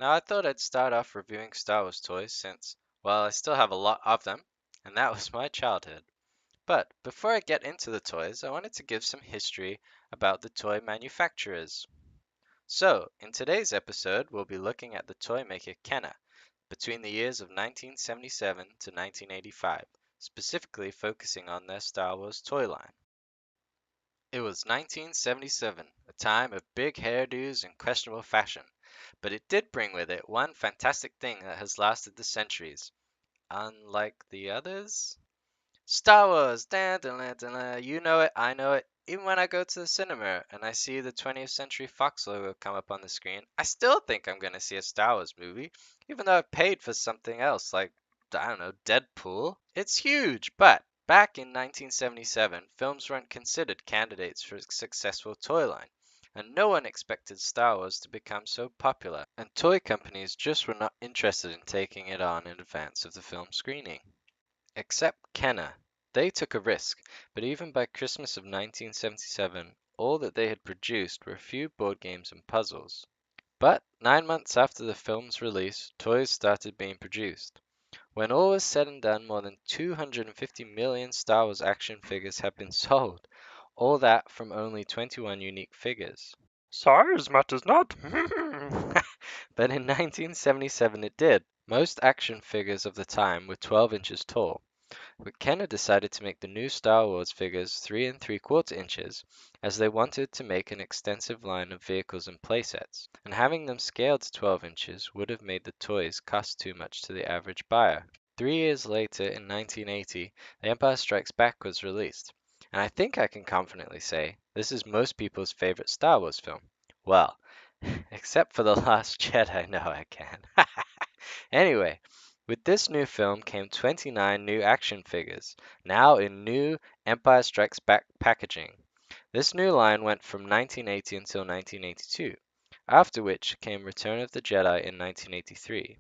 Now, I thought I'd start off reviewing Star Wars toys since, well, I still have a lot of them, and that was my childhood. But before I get into the toys, I wanted to give some history about the toy manufacturers. So, in today's episode, we'll be looking at the toy maker Kenner between the years of 1977 to 1985, specifically focusing on their Star Wars toy line. It was 1977, a time of big hairdos and questionable fashion, but it did bring with it one fantastic thing that has lasted the centuries. Unlike the others? Star Wars! Dun, dun, dun, dun, dun. You know it, I know it. Even when I go to the cinema and I see the 20th Century Fox logo come up on the screen, I still think I'm going to see a Star Wars movie, even though I've paid for something else like, I don't know, Deadpool. It's huge, but back in 1977, films weren't considered candidates for a successful toy line, and no one expected Star Wars to become so popular, and toy companies just were not interested in taking it on in advance of the film screening. Except Kenner. They took a risk, but even by Christmas of 1977, all that they had produced were a few board games and puzzles. But 9 months after the film's release, toys started being produced. When all was said and done, more than 250 million Star Wars action figures have been sold, all that from only 21 unique figures. Size matters not. But in 1977 it did. Most action figures of the time were 12 inches tall. But Kenner decided to make the new Star Wars figures 3¾ inches, as they wanted to make an extensive line of vehicles and playsets, and having them scaled to 12 inches would have made the toys cost too much to the average buyer. 3 years later, in 1980, The Empire Strikes Back was released, and I think I can confidently say this is most people's favorite Star Wars film. Well, except for The Last Jedi, no, I can. Anyway, with this new film came 29 new action figures, now in new Empire Strikes Back packaging. This new line went from 1980 until 1982, after which came Return of the Jedi in 1983.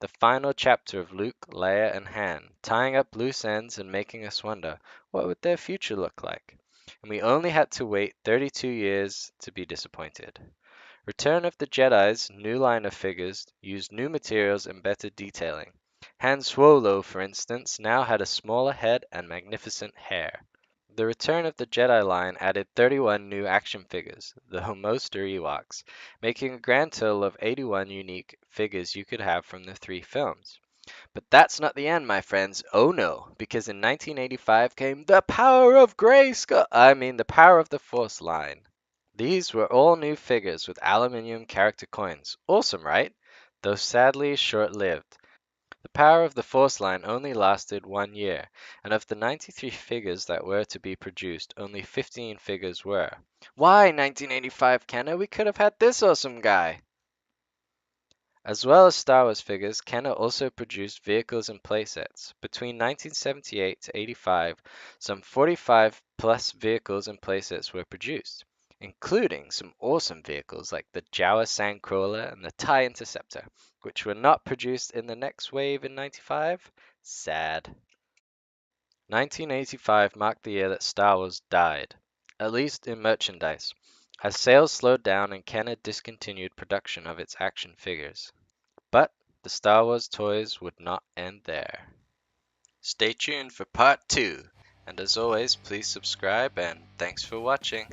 The final chapter of Luke, Leia, and Han, tying up loose ends and making us wonder what would their future look like. And we only had to wait 32 years to be disappointed. Return of the Jedi's new line of figures used new materials and better detailing. Han Solo, for instance, now had a smaller head and magnificent hair. The Return of the Jedi line added 31 new action figures, though most are Ewoks, making a grand total of 81 unique figures you could have from the 3 films. But that's not the end, my friends. Oh no, because in 1985 came the Power of Grayskull, the Power of the Force line. These were all new figures with aluminium character coins. Awesome, right? Though sadly short-lived. The Power of the Force line only lasted 1 year, and of the 93 figures that were to be produced, only 15 figures were. Why 1985, Kenner? We could have had this awesome guy! As well as Star Wars figures, Kenner also produced vehicles and playsets. Between 1978 to 85, some 45 plus vehicles and playsets were produced, including some awesome vehicles like the Jawa Sandcrawler and the TIE Interceptor, which were not produced in the next wave in 95. Sad. 1985 marked the year that Star Wars died, at least in merchandise, as sales slowed down and Kenner discontinued production of its action figures. But the Star Wars toys would not end there. Stay tuned for part 2, and as always, please subscribe and thanks for watching.